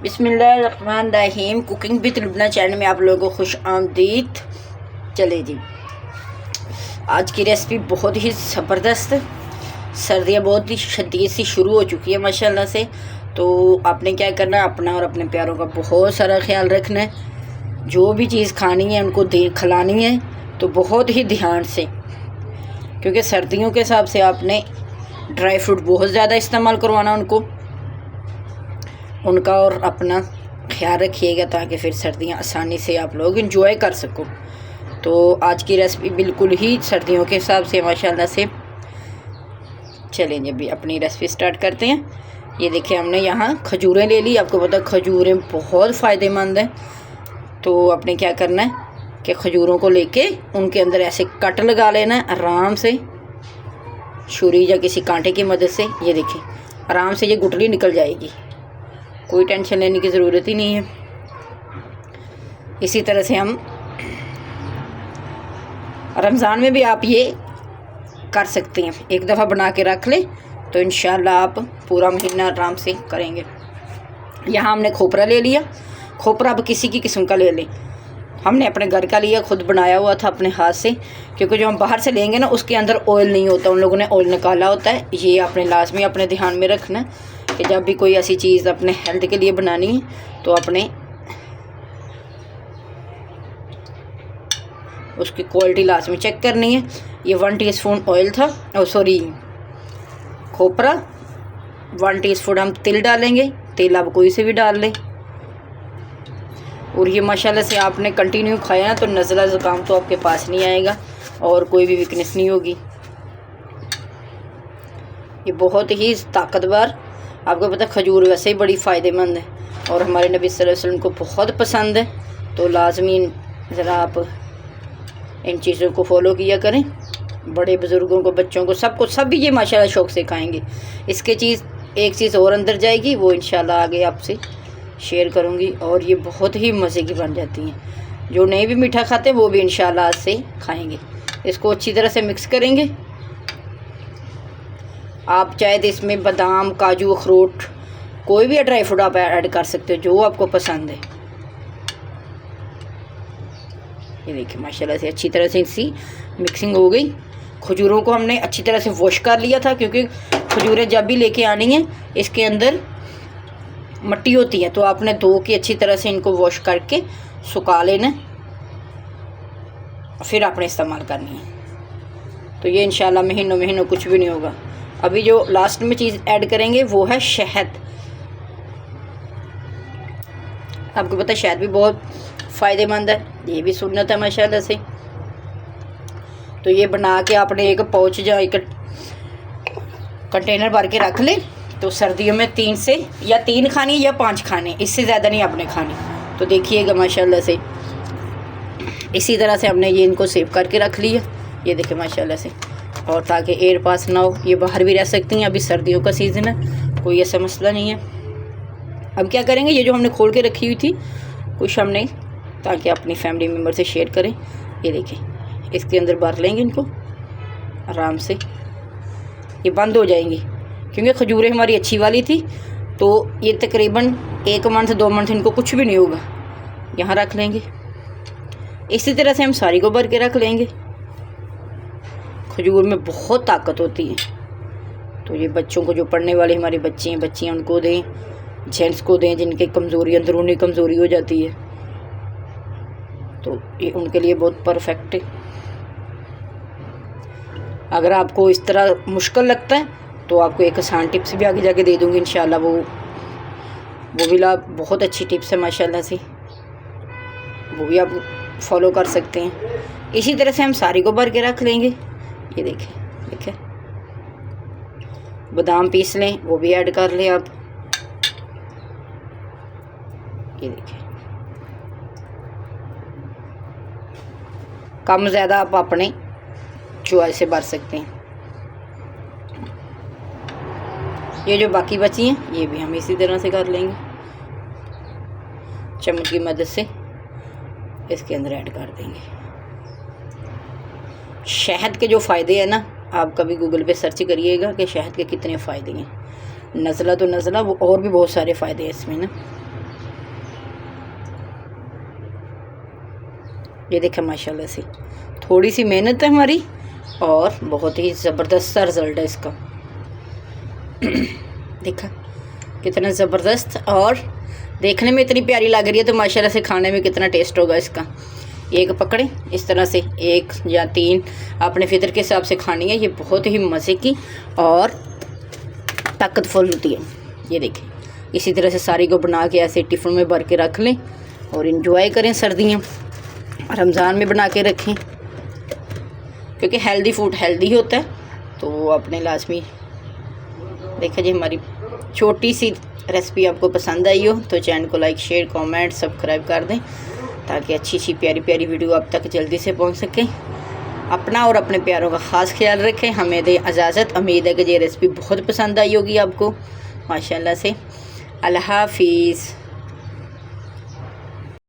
बिस्मिल्लाहिर्रहमानिर्रहीम। Cooking with Lubna channel में आप लोगों को खुश आमदीद। चले जी, आज की रेसिपी बहुत ही ज़बरदस्त। सर्दियाँ बहुत ही शदीद सी शुरू हो चुकी है माशाल्लाह से। तो आपने क्या करना है, अपना और अपने प्यारों का बहुत सारा ख्याल रखना है। जो भी चीज़ खानी है उनको दे खिलानी है तो बहुत ही ध्यान से, क्योंकि सर्दियों के हिसाब से आपने ड्राई फ्रूट बहुत ज़्यादा इस्तेमाल करवाना उनका और अपना ख्याल रखिएगा ताकि फिर सर्दियाँ आसानी से आप लोग इंजॉय कर सको। तो आज की रेसिपी बिल्कुल ही सर्दियों के हिसाब से माशाल्लाह से। चलें अभी अपनी रेसिपी स्टार्ट करते हैं। ये देखिए, हमने यहाँ खजूरें ले ली। आपको पता है खजूरें बहुत फ़ायदेमंद हैं। तो आपने क्या करना है कि खजूरों को लेके उनके अंदर ऐसे कट लगा लेना है आराम से, छुरी या किसी कांटे की मदद से। ये देखिए, आराम से ये गुठली निकल जाएगी, कोई टेंशन लेने की ज़रूरत ही नहीं है। इसी तरह से हम रमज़ान में भी आप ये कर सकते हैं। एक दफ़ा बना के रख लें तो इंशाल्लाह आप पूरा महीना आराम से करेंगे। यहाँ हमने खोपरा ले लिया। खोपरा अब किसी की किस्म का ले लें। हमने अपने घर का लिया, खुद बनाया हुआ था अपने हाथ से, क्योंकि जो हम बाहर से लेंगे ना उसके अंदर ऑयल नहीं होता, उन लोगों ने ऑयल निकाला होता है। ये आपने लाजमी अपने ध्यान में रखना है कि जब भी कोई ऐसी चीज़ अपने हेल्थ के लिए बनानी है तो अपने उसकी क्वालिटी लाजमी चेक करनी है। ये 1 टीस्पून ऑयल था, खोपरा। 1 टीस्पून हम तिल डालेंगे। तेल आप कोई से भी डाल लें। और ये माशाल्लाह से आपने कंटिन्यू खाया ना तो नज़ला ज़ुकाम तो आपके पास नहीं आएगा और कोई भी वीकनेस नहीं होगी। ये बहुत ही ताकतवर, आपको पता खजूर वैसे ही बड़ी फ़ायदेमंद है और हमारे नबी सल्लल्लाहु अलैहि वसल्लम को बहुत पसंद है। तो लाजमी ज़रा आप इन चीज़ों को फॉलो किया करें। बड़े बुज़ुर्गों को, बच्चों को, सबको, सब भी ये माशाल्लाह शौक़ से खाएंगे। इसके एक चीज़ और अंदर जाएगी, वो इंशाल्लाह आगे आपसे शेयर करूँगी। और ये बहुत ही मज़े की बन जाती हैं। जो नहीं भी मीठा खाते वो भी इंशाल्लाह आज से खाएँगे। इसको अच्छी तरह से मिक्स करेंगे। आप चाहे तो इसमें बादाम, काजू, अखरोट, कोई भी ड्राई फ्रूट आप ऐड कर सकते हो जो आपको पसंद है। ये देखिए माशाल्लाह से अच्छी तरह से इसकी मिक्सिंग हो गई। खजूरों को हमने अच्छी तरह से वॉश कर लिया था, क्योंकि खजूरें जब भी लेके आनी है इसके अंदर मिट्टी होती है। तो आपने धो के अच्छी तरह से इनको वॉश करके सुखा लेना, फिर आपने इस्तेमाल करनी है। तो ये इंशाल्लाह महीनों कुछ भी नहीं होगा। अभी जो लास्ट में चीज़ ऐड करेंगे वो है शहद। आपको पता है शहद भी बहुत फ़ायदेमंद है, ये भी सुन्नत है माशाल्लाह से। तो ये बना के आपने एक पाउच या एक कंटेनर भर के रख लें। तो सर्दियों में 3 खाने या 5 खाने, इससे ज़्यादा नहीं आपने खाने। तो देखिएगा माशाल्लाह से इसी तरह से हमने ये इनको सेव करके रख लिया। ये देखें माशाल्लाह से, और ताकि एयर पास ना हो, ये बाहर भी रह सकती हैं। अभी सर्दियों का सीज़न है, कोई ऐसा मसला नहीं है। अब क्या करेंगे, ये जो हमने खोल के रखी हुई थी कुछ हमने, ताकि अपनी फैमिली मेम्बर से शेयर करें। ये देखें, इसके अंदर भर लेंगे इनको आराम से। ये बंद हो जाएंगी क्योंकि खजूरें हमारी अच्छी वाली थी। तो ये तकरीबन 1 मंथ 2 मंथ इनको कुछ भी नहीं होगा। यहाँ रख लेंगे। इसी तरह से हम सारी को भर के रख लेंगे। खजूर में बहुत ताकत होती है। तो ये बच्चों को, जो पढ़ने वाले हमारे बच्चे हैं, बच्चियाँ, उनको दें, जेंट्स को दें जिनकी कमज़ोरी, अंदरूनी कमज़ोरी हो जाती है, तो ये उनके लिए बहुत परफेक्ट है। अगर आपको इस तरह मुश्किल लगता है तो आपको एक आसान टिप्स भी आगे जाके दे दूँगी इंशाल्लाह। वो भी बहुत अच्छी टिप्स है माशाल्लाह से, वो भी आप फॉलो कर सकते हैं। इसी तरह से हम सारी को भर के रख लेंगे। ये देखें, बादाम पीस लें, वो भी ऐड कर लें आप। ये देखें, कम ज़्यादा आप अपने चॉइस से भर सकते हैं। ये जो बाकी बची हैं ये भी हम इसी तरह से कर लेंगे। चम्मच की मदद से इसके अंदर ऐड कर देंगे। शहद के जो फ़ायदे हैं ना, आप कभी गूगल पे सर्च करिएगा कि शहद के कितने फ़ायदे हैं। नज़ला तो नज़ला, वो और भी बहुत सारे फ़ायदे हैं इसमें ना। ये देखें माशाल्लाह से, थोड़ी सी मेहनत है हमारी और बहुत ही ज़बरदस्त सा रिज़ल्ट है इसका। देखा कितना ज़बरदस्त और देखने में इतनी प्यारी लग रही है, तो माशाल्लाह से खाने में कितना टेस्ट होगा इसका। एक पकड़े इस तरह से, 1 या 3 आपने फितर के हिसाब से खानी है। ये बहुत ही मज़े की और ताकतफुल होती है। ये देखें, इसी तरह से सारी को बना के ऐसे टिफ़िन में भर के रख लें और इंजॉय करें। सर्दियाँ रमज़ान में बना के रखें, क्योंकि हेल्दी फूड हेल्दी होता है, तो अपने लाजमी। देखा जी, हमारी छोटी सी रेसिपी आपको पसंद आई हो तो चैनल को लाइक, शेयर, कमेंट, सब्सक्राइब कर दें, ताकि अच्छी अच्छी प्यारी प्यारी वीडियो आप तक जल्दी से पहुंच सकें। अपना और अपने प्यारों का ख़ास ख्याल रखें। हमें दें इजाज़त। उम्मीद है कि ये रेसिपी बहुत पसंद आई होगी आपको माशाल्लाह से। अल्लाह हाफिज़।